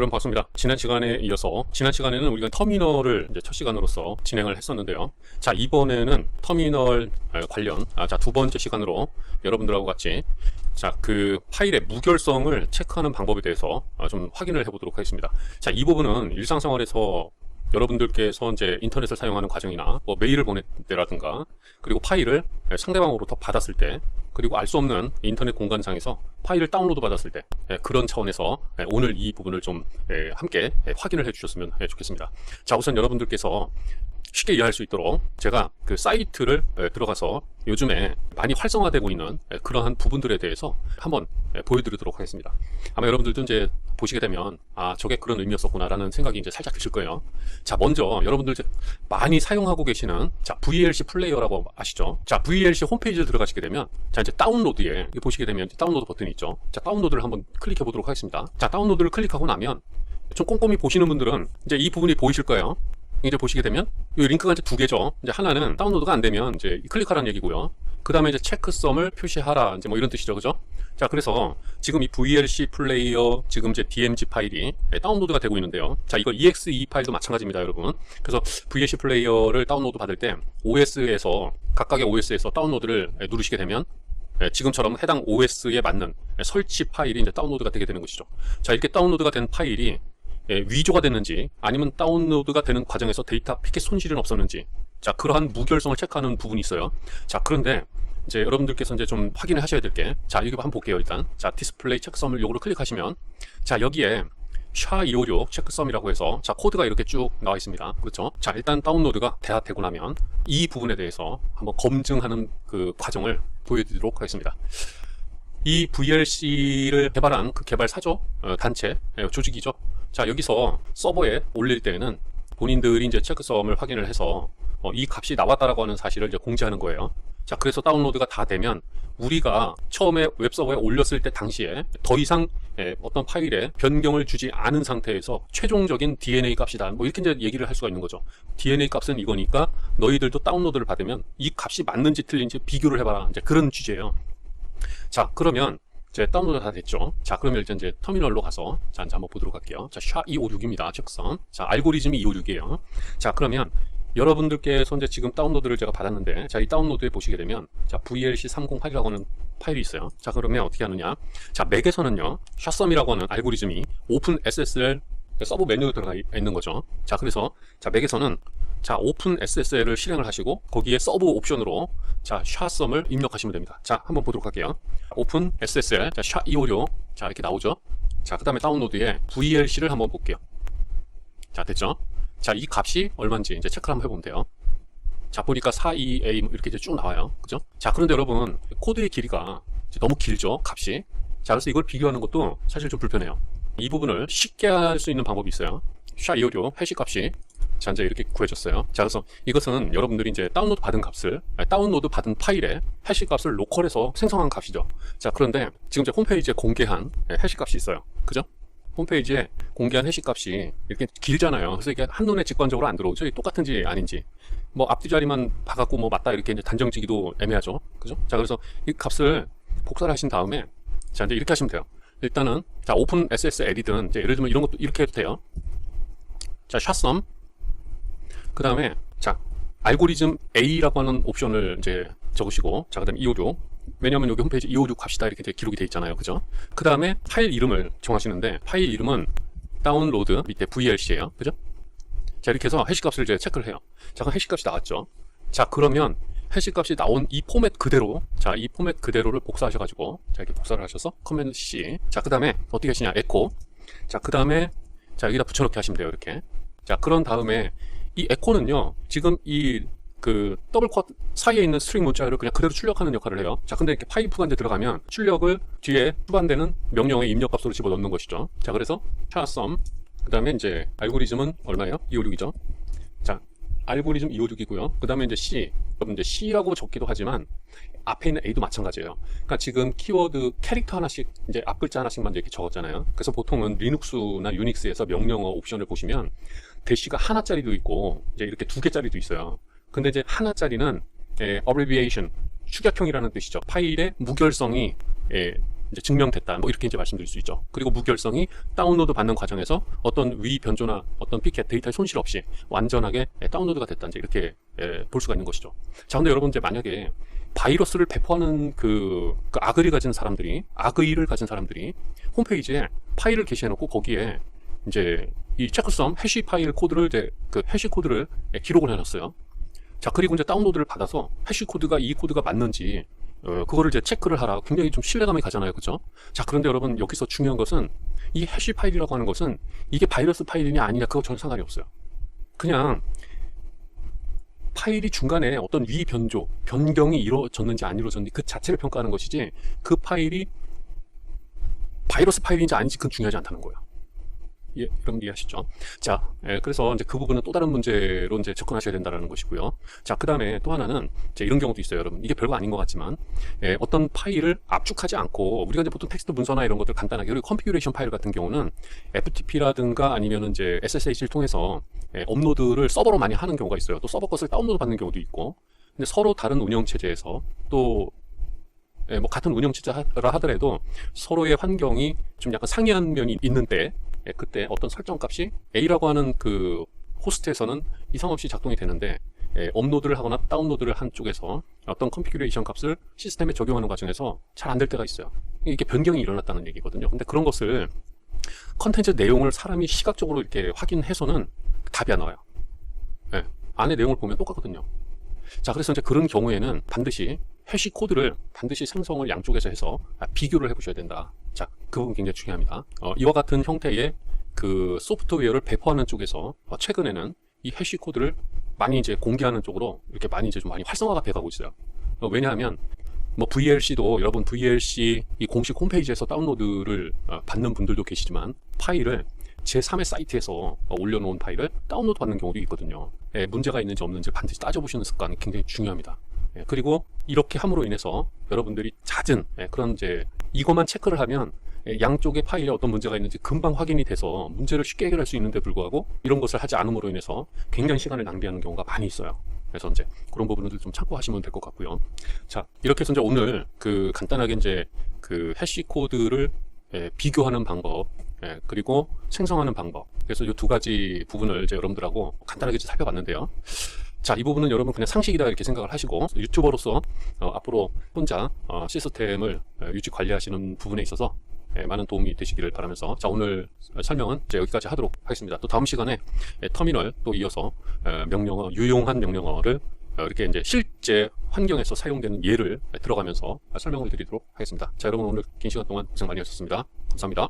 여러분 반갑습니다. 지난 시간에 이어서 지난 시간에는 우리가 터미널을 이제 첫 시간으로서 진행을 했었는데요. 자, 이번에는 터미널 관련 자, 두 번째 시간으로 여러분들하고 같이 자, 그 파일의 무결성을 체크하는 방법에 대해서 좀 확인을 해보도록 하겠습니다. 자, 이 부분은 일상생활에서 여러분들께서 이제 인터넷을 사용하는 과정이나 뭐 메일을 보낼 때라든가 그리고 파일을 상대방으로부터 받았을 때 그리고 알 수 없는 인터넷 공간상에서 파일을 다운로드 받았을 때 그런 차원에서 오늘 이 부분을 좀 함께 확인을 해 주셨으면 좋겠습니다. 자, 우선 여러분들께서 쉽게 이해할 수 있도록 제가 그 사이트를 들어가서 요즘에 많이 활성화되고 있는 그러한 부분들에 대해서 한번 보여드리도록 하겠습니다. 아마 여러분들도 이제 보시게 되면 아, 저게 그런 의미였었구나 라는 생각이 이제 살짝 드실 거예요. 자, 먼저 여러분들 많이 사용하고 계시는 자, VLC 플레이어라고 아시죠? 자, VLC 홈페이지에 들어가시게 되면 자, 이제 다운로드에 보시게 되면 다운로드 버튼이 있죠. 자, 다운로드를 한번 클릭해 보도록 하겠습니다. 자, 다운로드를 클릭하고 나면 좀 꼼꼼히 보시는 분들은 이제 이 부분이 보이실 거예요. 이제 보시게 되면 이 링크가 이제 두 개죠. 이제 하나는 다운로드가 안 되면 이제 클릭하라는 얘기고요. 그 다음에 이제 체크썸을 표시하라 이제 뭐 이런 뜻이죠, 그죠? 자, 그래서 지금 이 VLC 플레이어 지금 이제 DMG 파일이 다운로드가 되고 있는데요. 자, 이거 EXE 파일도 마찬가지입니다, 여러분. 그래서 VLC 플레이어를 다운로드 받을 때 OS에서 각각의 OS에서 다운로드를 누르시게 되면 지금처럼 해당 OS에 맞는 설치 파일이 이제 다운로드가 되게 되는 것이죠. 자, 이렇게 다운로드가 된 파일이 위조가 됐는지 아니면 다운로드가 되는 과정에서 데이터 패킷 손실은 없었는지 자, 그러한 무결성을 체크하는 부분이 있어요. 자, 그런데 이제 여러분들께서 이제 좀 확인을 하셔야 될 게 자, 이거 한번 볼게요. 일단 자, 디스플레이 체크썸을 요거를 클릭하시면 자, 여기에 SHA-256 체크썸이라고 해서 자, 코드가 이렇게 쭉 나와 있습니다. 그렇죠? 자, 일단 다운로드가 다 되고 나면 이 부분에 대해서 한번 검증하는 그 과정을 보여드리도록 하겠습니다. 이 VLC를 개발한 그 개발사죠, 단체, 조직이죠. 자, 여기서 서버에 올릴 때는 본인들이 이제 체크썸을 확인을 해서 이 값이 나왔다라고 하는 사실을 이제 공지하는 거예요. 자, 그래서 다운로드가 다 되면 우리가 처음에 웹서버에 올렸을 때 당시에 더 이상 어떤 파일에 변경을 주지 않은 상태에서 최종적인 DNA 값이다. 뭐 이렇게 이제 얘기를 할 수가 있는 거죠. DNA 값은 이거니까 너희들도 다운로드를 받으면 이 값이 맞는지 틀린지 비교를 해봐라. 이제 그런 취지예요. 자, 그러면 이제 다운로드 다 됐죠. 자, 그러면 일단 이제 터미널로 가서 자, 이제 한번 보도록 할게요. 자, SHA-256입니다. 체크썸. 자, 알고리즘이 256이에요. 자, 그러면 여러분들께서 이제 지금 다운로드를 제가 받았는데 자, 이 다운로드에 보시게 되면 자, VLC308이라고 하는 파일이 있어요. 자, 그러면 어떻게 하느냐? 자, 맥에서는요, 샷썸이라고 하는 알고리즘이 오픈 SSL 서버 메뉴에 들어가 있는 거죠. 자, 그래서 자, 맥에서는 자, 오픈 SSL을 실행을 하시고 거기에 서브 옵션으로 자, 샷썸을 입력하시면 됩니다. 자, 한번 보도록 할게요. 오픈 SSL 자, SHA-256 자, 이렇게 나오죠. 자, 그 다음에 다운로드에 VLC를 한번 볼게요. 자, 됐죠? 자, 이 값이 얼마인지 이제 체크를 한번 해보면 돼요. 자, 보니까 42A 이렇게 이제 쭉 나와요. 그죠? 자, 그런데 여러분 코드의 길이가 너무 길죠, 값이. 자, 그래서 이걸 비교하는 것도 사실 좀 불편해요. 이 부분을 쉽게 할 수 있는 방법이 있어요. SHA-256 해시 값이 자, 이제 이렇게 구해졌어요. 자, 그래서 이것은 여러분들이 이제 다운로드 받은 값을 다운로드 받은 파일에 해시 값을 로컬에서 생성한 값이죠. 자, 그런데 지금 이제 홈페이지에 공개한 해시 값이 있어요. 그죠? 홈페이지에 공개한 해시 값이 이렇게 길잖아요. 그래서 이게 한눈에 직관적으로 안 들어오죠. 똑같은지 아닌지. 뭐 앞뒤 자리만 봐갖고 뭐 맞다 이렇게 이제 단정지기도 애매하죠. 그죠? 자, 그래서 이 값을 복사를 하신 다음에 자, 이제 이렇게 하시면 돼요. 일단은 자, 오픈 SSL이든 이제 예를 들면 이런 것도 이렇게 해도 돼요. 자, 샷썸. 그 다음에 자, 알고리즘 A라고 하는 옵션을 이제 적으시고 자, 그 다음에 256 왜냐면 여기 홈페이지 256 값이다 이렇게 기록이 돼 있잖아요. 그죠? 그 다음에 파일 이름을 정하시는데 파일 이름은 다운로드 밑에 VLC예요. 그죠? 자, 이렇게 해서 해시 값을 이제 체크를 해요. 자, 그럼 해시 값이 나왔죠. 자, 그러면 해시 값이 나온 이 포맷 그대로 자, 이 포맷 그대로를 복사하셔가지고 자, 이렇게 복사를 하셔서 커맨드 C 자, 그 다음에 어떻게 하시냐 에코 자, 그 다음에 자, 여기다 붙여넣기 하시면 돼요. 이렇게 자, 그런 다음에 이 에코는요, 지금 이 그 더블 쿼트 사이에 있는 스트링 문자를 그냥 그대로 출력하는 역할을 해요. 자, 근데 이렇게 파이프가 이제 들어가면 출력을 뒤에 수반되는 명령의 입력값으로 집어넣는 것이죠. 자, 그래서 샷썸 그 다음에 이제 알고리즘은 얼마예요? 256이죠. 자, 알고리즘 256이고요. 그 다음에 이제 C 여러분 이제 C라고 적기도 하지만 앞에 있는 A도 마찬가지예요. 그러니까 지금 키워드 캐릭터 하나씩 이제 앞 글자 하나씩만 이렇게 적었잖아요. 그래서 보통은 리눅스나 유닉스에서 명령어 옵션을 보시면 대시가 하나짜리도 있고 이제 이렇게 두 개짜리도 있어요. 근데 이제 하나짜리는 abbreviation 축약형이라는 뜻이죠. 파일의 무결성이 이제 증명됐다. 뭐 이렇게 이제 말씀드릴 수 있죠. 그리고 무결성이 다운로드 받는 과정에서 어떤 위 변조나 어떤 피켓 데이터의 손실 없이 완전하게 다운로드가 됐다. 이제 이렇게 볼 수가 있는 것이죠. 자, 근데 여러분 이제 만약에 바이러스를 배포하는 그 악의를 가진 사람들이 홈페이지에 파일을 게시해놓고 거기에 이제 이 체크썸 해시 파일 코드를 이제 그 해시 코드를 기록을 해놨어요. 자, 그리고 이제 다운로드를 받아서 해시 코드가 이 코드가 맞는지 그거를 이제 체크를 하라. 굉장히 좀 신뢰감이 가잖아요, 그렇죠? 자, 그런데 여러분 여기서 중요한 것은 이 해시 파일이라고 하는 것은 이게 바이러스 파일이냐 아니냐 그거 전혀 상관이 없어요. 그냥 파일이 중간에 어떤 위 변조, 변경이 이루어졌는지 안 이루어졌는지 그 자체를 평가하는 것이지 그 파일이 바이러스 파일인지 아닌지 그건 중요하지 않다는 거예요. 예, 여러분 이해하시죠? 자, 그래서 이제 그 부분은 또 다른 문제로 이제 접근하셔야 된다는 것이고요. 자, 그 다음에 또 하나는 이제 이런 경우도 있어요, 여러분. 이게 별거 아닌 것 같지만, 어떤 파일을 압축하지 않고, 우리가 이제 보통 텍스트 문서나 이런 것들 간단하게, 그리고 컨피규레이션 파일 같은 경우는 FTP라든가 아니면 이제 SSH를 통해서 업로드를 서버로 많이 하는 경우가 있어요. 또 서버 것을 다운로드 받는 경우도 있고, 근데 서로 다른 운영체제에서 또 뭐 같은 운영체제라 하더라도 서로의 환경이 좀 약간 상이한 면이 있는데 그때 어떤 설정 값이 A라고 하는 그 호스트에서는 이상 없이 작동이 되는데 업로드를 하거나 다운로드를 한 쪽에서 어떤 컨피규레이션 값을 시스템에 적용하는 과정에서 잘 안 될 때가 있어요. 이게 변경이 일어났다는 얘기거든요. 근데 그런 것을 컨텐츠 내용을 사람이 시각적으로 이렇게 확인해서는 답이 안 나와요. 안에 내용을 보면 똑같거든요. 자, 그래서 이제 그런 경우에는 반드시 해시 코드를 반드시 생성을 양쪽에서 해서 비교를 해보셔야 된다. 자, 그 부분 굉장히 중요합니다. 이와 같은 형태의 그 소프트웨어를 배포하는 쪽에서 최근에는 이 해시 코드를 많이 이제 공개하는 쪽으로 이렇게 많이 이제 좀 많이 활성화가 돼가고 있어요. 왜냐하면 뭐 VLC도 여러분 VLC 이 공식 홈페이지에서 다운로드를 받는 분들도 계시지만 파일을 제3의 사이트에서 올려놓은 파일을 다운로드 받는 경우도 있거든요. 문제가 있는지 없는지 반드시 따져보시는 습관이 굉장히 중요합니다. 그리고 이렇게 함으로 인해서 여러분들이 잦은 그런 이제 이것만 체크를 하면 양쪽의 파일에 어떤 문제가 있는지 금방 확인이 돼서 문제를 쉽게 해결할 수 있는데 불구하고 이런 것을 하지 않음으로 인해서 굉장히 시간을 낭비하는 경우가 많이 있어요. 그래서 이제 그런 부분들 좀 참고하시면 될 것 같고요. 자, 이렇게 해서 이제 오늘 그 간단하게 이제 그 해시 코드를 비교하는 방법, 그리고 생성하는 방법. 그래서 이 두 가지 부분을 이제 여러분들하고 간단하게 살펴봤는데요. 자, 이 부분은 여러분 그냥 상식이다 이렇게 생각을 하시고 유튜버로서 앞으로 혼자 시스템을 유지 관리하시는 부분에 있어서 많은 도움이 되시기를 바라면서, 자, 오늘 설명은 이제 여기까지 하도록 하겠습니다. 또 다음 시간에 터미널 또 이어서 명령어, 유용한 명령어를 이렇게 이제 실제 환경에서 사용되는 예를 들어가면서 설명을 드리도록 하겠습니다. 자, 여러분 오늘 긴 시간 동안 고생 많이 하셨습니다. 감사합니다.